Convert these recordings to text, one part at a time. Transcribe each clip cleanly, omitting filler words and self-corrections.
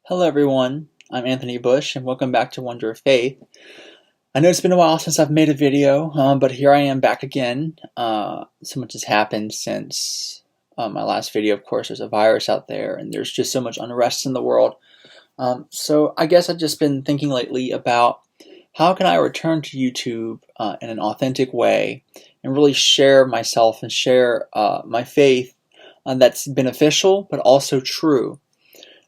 Hello everyone, I'm Anthony Bush and welcome back to Wonder of Faith. I know it's been a while since I've made a video, but here I am back again. So much has happened since my last video. Of course, there's a virus out there and there's just so much unrest in the world. So I guess I've just been thinking lately about how can I return to YouTube in an authentic way and really share myself and share my faith that's beneficial but also true.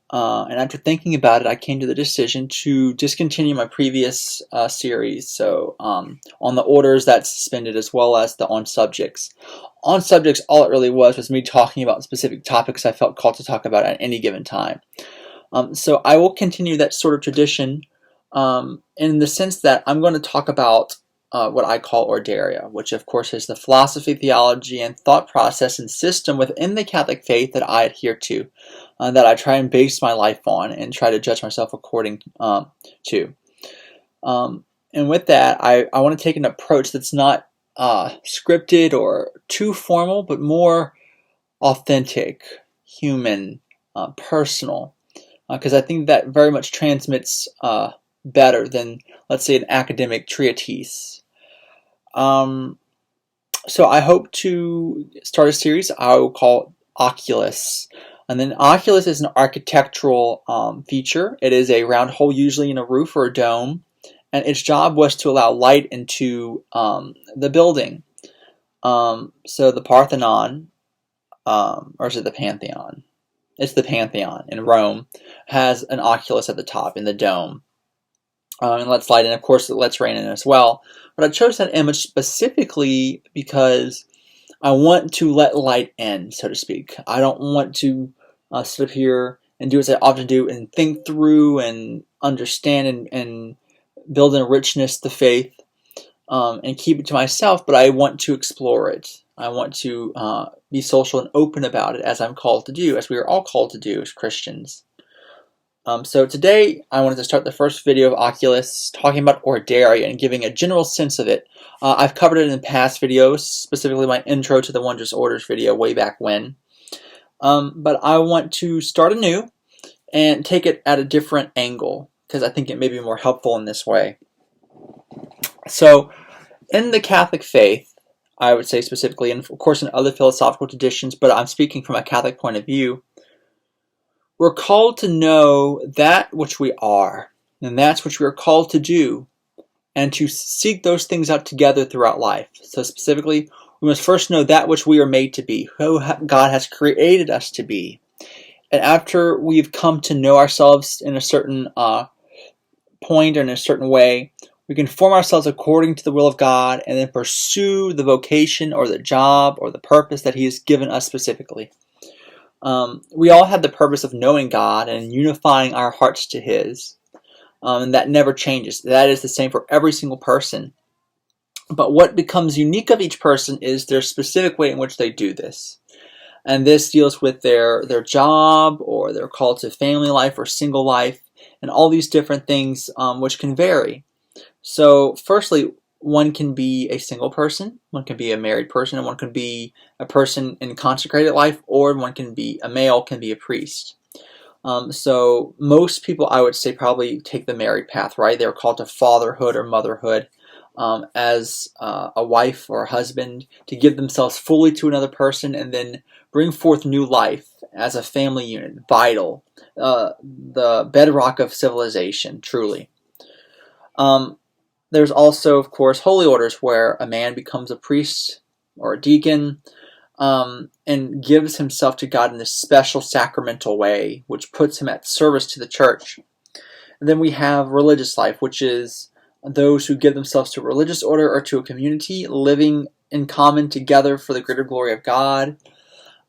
And after thinking about it, I came to the decision to discontinue my previous series, so on the orders that's suspended as well as the on subjects. On subjects, all it really was me talking about specific topics I felt called to talk about at any given time. So I will continue that sort of tradition in the sense that I'm going to talk about what I call Orderia, which of course is the philosophy, theology, and thought process and system within the Catholic faith that I adhere to, that I try and base my life on and try to judge myself according to. And with that, I want to take an approach that's not scripted or too formal, but more authentic, human, personal, because I think that very much transmits better than, let's say, an academic treatise. So I hope to start a series I will call Oculus. And then Oculus is an architectural feature. It is a round hole, usually in a roof or a dome, and its job was to allow light into the building. So the Parthenon, or is it the Pantheon? It's the Pantheon in Rome, has an oculus at the top in the dome. And lets light in. Of course, it lets rain in as well. But I chose that image specifically because I want to let light in, so to speak. I don't want to sit up here and do as I often do and think through and understand and build in a richness to faith and keep it to myself, but I want to explore it. I want to be social and open about it, as I'm called to do, as we are all called to do as Christians. So today I wanted to start the first video of Oculus talking about Orderia and giving a general sense of it. I've covered it in past videos, specifically my intro to the Wondrous Orders video way back when. But I want to start anew and take it at a different angle because I think it may be more helpful in this way. So in the Catholic faith, I would say specifically, and of course in other philosophical traditions, but I'm speaking from a Catholic point of view, we're called to know that which we are, and that's which we are called to do, and to seek those things out together throughout life. So specifically, we must first know that which we are made to be, who God has created us to be. And after we've come to know ourselves in a certain point or in a certain way, we can form ourselves according to the will of God and then pursue the vocation or the job or the purpose that He has given us specifically. We all have the purpose of knowing God and unifying our hearts to His. And that never changes. That is the same for every single person. But what becomes unique of each person is their specific way in which they do this. And this deals with their job or their call to family life or single life and all these different things which can vary. So firstly, one can be a single person, one can be a married person, and one can be a person in consecrated life, or one can be a male, can be a priest. So most people, I would say, probably take the married path, right? They're called to fatherhood or motherhood as a wife or a husband to give themselves fully to another person and then bring forth new life as a family unit, vital, the bedrock of civilization, truly. There's also, of course, holy orders where a man becomes a priest or a deacon and gives himself to God in this special sacramental way, which puts him at service to the church. And then we have religious life, which is those who give themselves to a religious order or to a community, living in common together for the greater glory of God.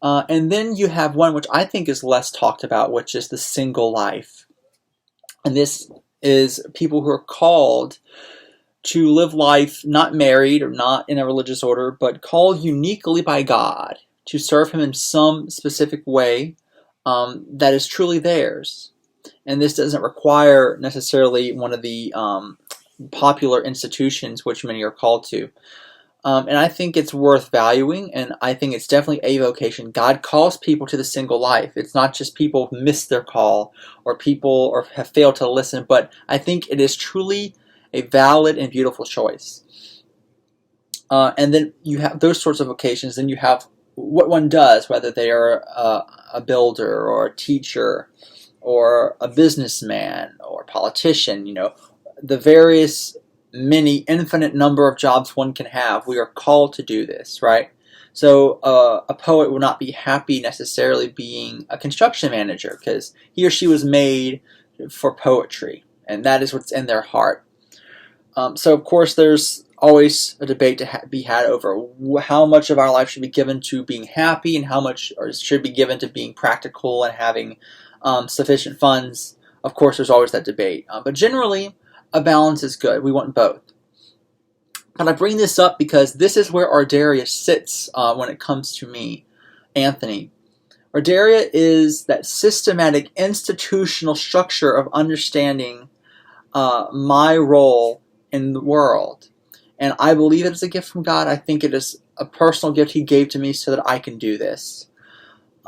And then you have one which I think is less talked about, which is the single life. And this is people who are called to live life not married or not in a religious order, but called uniquely by God to serve Him in some specific way that is truly theirs. And this doesn't require necessarily one of the popular institutions which many are called to. And I think it's worth valuing, and I think it's definitely a vocation. God calls people to the single life. It's not just people who miss their call or people or have failed to listen, but I think it is truly a valid and beautiful choice. And then you have those sorts of vocations. Then you have what one does, whether they are a builder or a teacher or a businessman or a politician, the various many infinite number of jobs one can have. We are called to do this, right? So a poet will not be happy necessarily being a construction manager because he or she was made for poetry, and that is what's in their heart. So of course there's always a debate to be had over how much of our life should be given to being happy and how much should be given to being practical and having sufficient funds. Of course there's always that debate, but generally a balance is good. We want both. But I bring this up because this is where Orderia sits when it comes to me, Anthony. Orderia is that systematic institutional structure of understanding my role in the world. And I believe it is a gift from God. I think it is a personal gift He gave to me so that I can do this.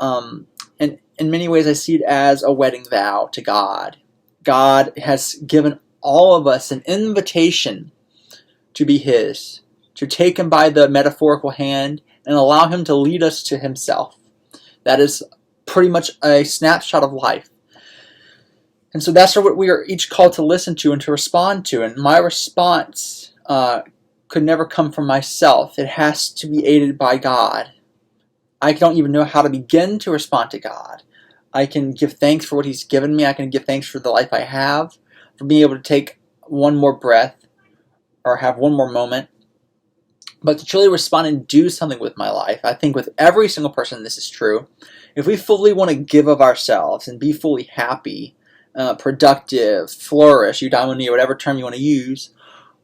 And in many ways I see it as a wedding vow to God. God has given all of us an invitation to be His, to take Him by the metaphorical hand and allow Him to lead us to Himself. That is pretty much a snapshot of life. And so that's what we are each called to listen to and to respond to. And my response could never come from myself. It has to be aided by God. I don't even know how to begin to respond to God. I can give thanks for what He's given me. I can give thanks for the life I have, for being able to take one more breath or have one more moment. But to truly respond and do something with my life, I think with every single person this is true. If we fully want to give of ourselves and be fully happy, productive, flourish, eudaimonia, whatever term you want to use,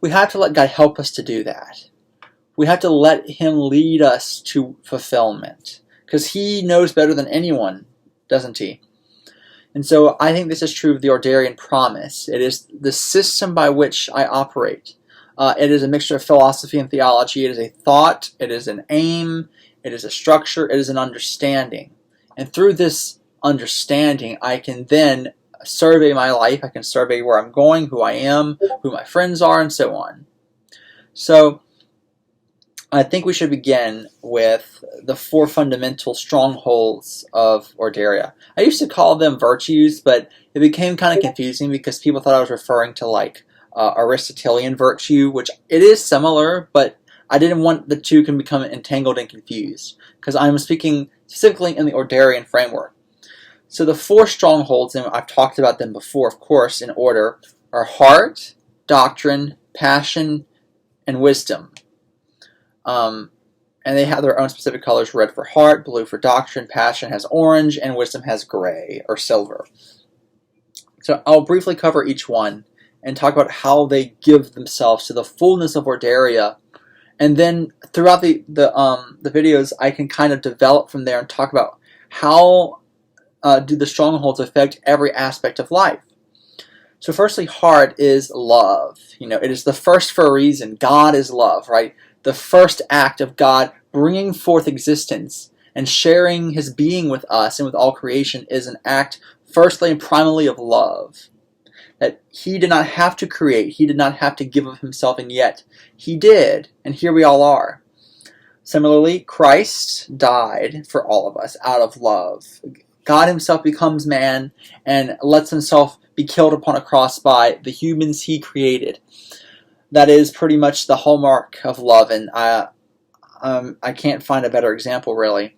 we have to let God help us to do that. We have to let Him lead us to fulfillment, because He knows better than anyone, doesn't He? And so I think this is true of the Orderian promise. It is the system by which I operate. It is a mixture of philosophy and theology. It is a thought. It is an aim. It is a structure. It is an understanding. And through this understanding, I can then survey my life. I can survey where I'm going, who I am, who my friends are, and so on. So I think we should begin with the 4 fundamental strongholds of Orderia. I used to call them virtues, but it became kind of confusing because people thought I was referring to like Aristotelian virtue, which it is similar, but I didn't want the two can become entangled and confused because I'm speaking specifically in the Orderian framework. So the 4 strongholds, and I've talked about them before, of course, in order, are heart, doctrine, passion, and wisdom. And they have their own specific colors: red for heart, blue for doctrine, passion has orange, and wisdom has gray or silver. So I'll briefly cover each one and talk about how they give themselves to the fullness of Orderia. And then throughout the videos, I can kind of develop from there and talk about how do the strongholds affect every aspect of life. So firstly, heart is love. It is the first for a reason. God is love, right? The first act of God bringing forth existence and sharing His being with us and with all creation is an act, firstly and primarily, of love. That He did not have to create, He did not have to give of Himself, and yet He did, and here we all are. Similarly, Christ died for all of us out of love. God Himself becomes man and lets Himself be killed upon a cross by the humans He created. That is pretty much the hallmark of love, and I can't find a better example, really.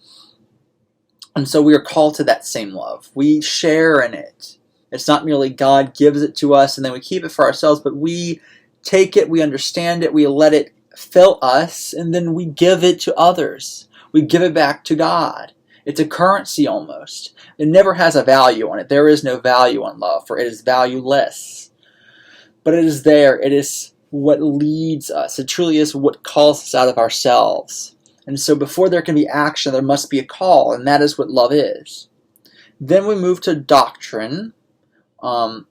And so we are called to that same love. We share in it. It's not merely God gives it to us and then we keep it for ourselves, but we take it, we understand it, we let it fill us, and then we give it to others. We give it back to God. It's a currency almost. It never has a value on it. There is no value on love, for it is valueless. But it is there. It is what leads us. It truly is what calls us out of ourselves. And so before there can be action, there must be a call, and that is what love is. Then we move to doctrine,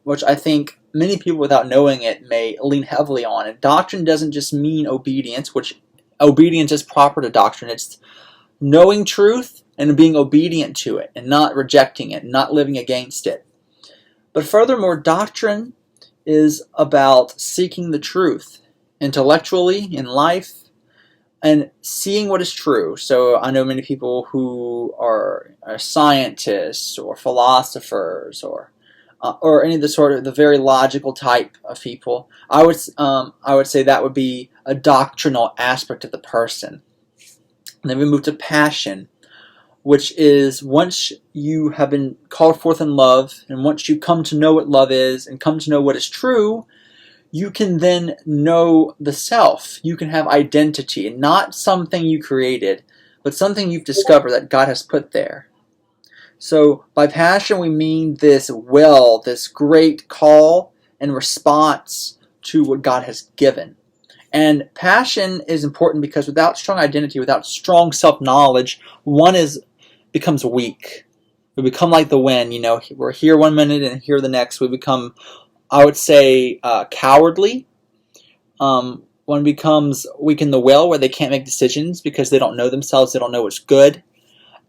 which I think many people without knowing it may lean heavily on. And doctrine doesn't just mean obedience, which obedience is proper to doctrine. It's knowing truth and being obedient to it and not rejecting it, not living against it. But furthermore, doctrine is about seeking the truth intellectually in life and seeing what is true. So I know many people who are scientists or philosophers or any of the very logical type of people. I would say that would be a doctrinal aspect of the person. And then we move to passion, which is once you have been called forth in love, and once you come to know what love is and come to know what is true, you can then know the self. You can have identity, and not something you created, but something you've discovered that God has put there. So by passion we mean this will, this great call and response to what God has given. And passion is important because without strong identity, without strong self-knowledge, one becomes weak. We become like the wind. We're here one minute and here the next. We become, I would say, cowardly. One becomes weak in the will, where they can't make decisions because they don't know themselves, they don't know what's good.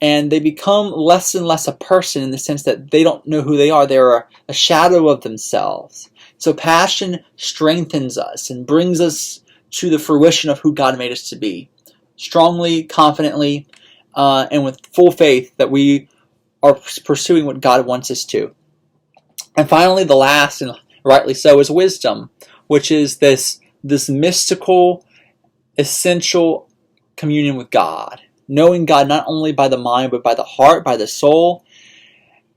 And they become less and less a person in the sense that they don't know who they are. They're a shadow of themselves. So passion strengthens us and brings us to the fruition of who God made us to be. Strongly, confidently, and with full faith that we are pursuing what God wants us to. And finally, the last, and rightly so, is wisdom, which is this mystical, essential communion with God. Knowing God not only by the mind, but by the heart, by the soul.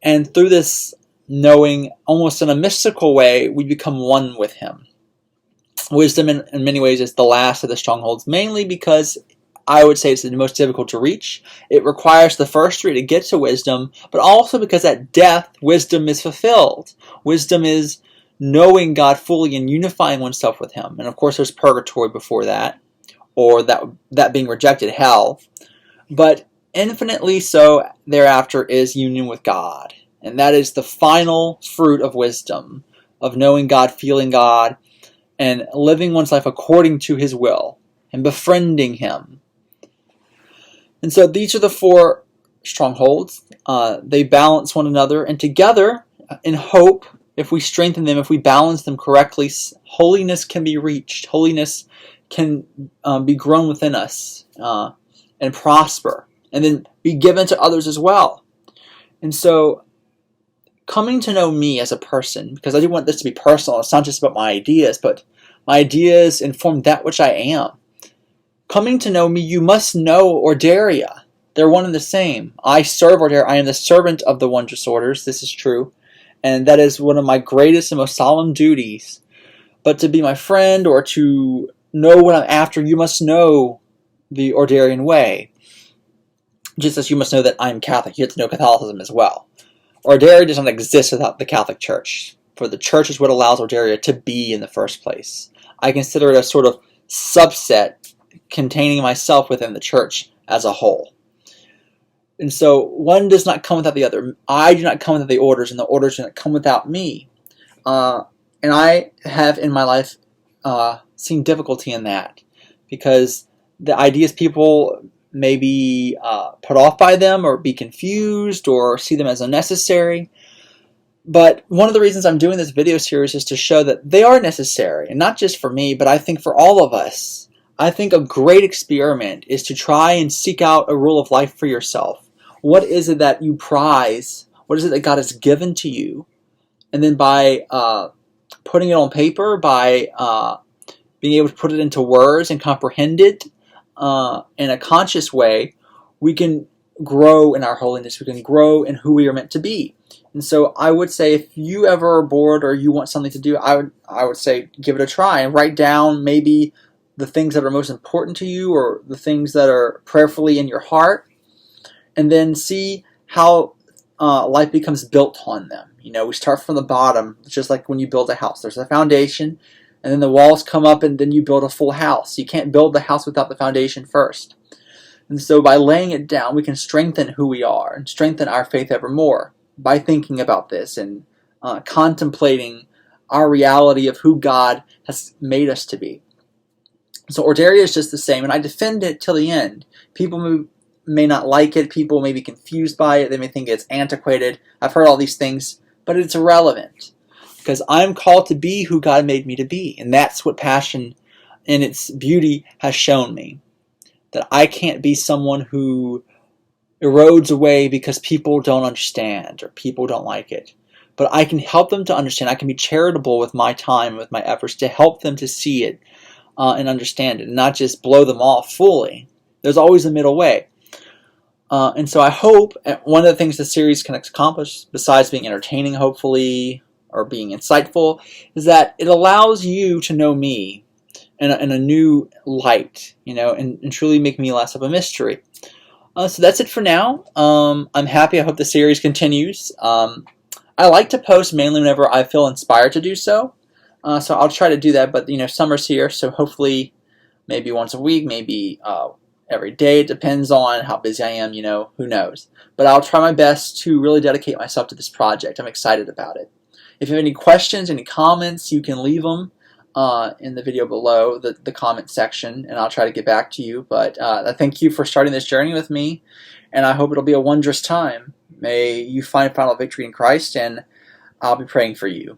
And through this knowing, almost in a mystical way, we become one with Him. Wisdom, in many ways, is the last of the strongholds, mainly because I would say it's the most difficult to reach. It requires the first three to get to wisdom, but also because at death, wisdom is fulfilled. Wisdom is knowing God fully and unifying oneself with Him. And of course, there's purgatory before that, or that being rejected, hell. But infinitely so thereafter is union with God. And that is the final fruit of wisdom, of knowing God, feeling God, and living one's life according to His will, and befriending Him. And so these are the four strongholds. They balance one another, and together, in hope, if we strengthen them, if we balance them correctly, holiness can be reached. Holiness can be grown within us and prosper, and then be given to others as well. And so coming to know me as a person, because I do want this to be personal, it's not just about my ideas, but my ideas inform that which I am. Coming to know me, you must know Orderia. They're one and the same. I serve Orderia. I am the servant of the wondrous orders. This is true. And that is one of my greatest and most solemn duties. But to be my friend or to know what I'm after, you must know the Orderian way. Just as you must know that I'm Catholic, you have to know Catholicism as well. Orderia does not exist without the Catholic Church, for the Church is what allows Orderia to be in the first place. I consider it a sort of subset containing myself within the Church as a whole. And so one does not come without the other. I do not come without the orders, and the orders do not come without me. And I have in my life seen difficulty in that, because the ideas people may be put off by them, or be confused, or see them as unnecessary. But one of the reasons I'm doing this video series is to show that they are necessary, and not just for me, but I think for all of us. I think a great experiment is to try and seek out a rule of life for yourself. What is it that you prize? What is it that God has given to you? And then by putting it on paper, by being able to put it into words and comprehend it in a conscious way, we can grow in our holiness. We can grow in who we are meant to be. And so I would say, if you ever are bored or you want something to do, I would say give it a try and write down maybe the things that are most important to you, or the things that are prayerfully in your heart, and then see how life becomes built on them. We start from the bottom, just like when you build a house. There's a foundation, and then the walls come up, and then you build a full house. You can't build the house without the foundation first. And so by laying it down, we can strengthen who we are and strengthen our faith ever more by thinking about this and contemplating our reality of who God has made us to be. So Orderia is just the same, and I defend it till the end. People may not like it. People may be confused by it. They may think it's antiquated. I've heard all these things, but it's irrelevant because I'm called to be who God made me to be, and that's what passion in its beauty has shown me. That I can't be someone who erodes away because people don't understand or people don't like it. But I can help them to understand. I can be charitable with my time, with my efforts to help them to see it and understand it, and not just blow them off fully. There's always a middle way. And so I hope one of the things the series can accomplish, besides being entertaining, hopefully, or being insightful, is that it allows you to know me in a new light, and truly make me less of a mystery. So that's it for now. I'm happy. I hope the series continues. I like to post mainly whenever I feel inspired to do so. So I'll try to do that, but summer's here, so hopefully maybe once a week, maybe every day. It depends on how busy I am, who knows. But I'll try my best to really dedicate myself to this project. I'm excited about it. If you have any questions, any comments, you can leave them in the video below, the comment section, and I'll try to get back to you. But I thank you for starting this journey with me, and I hope it'll be a wondrous time. May you find final victory in Christ, and I'll be praying for you.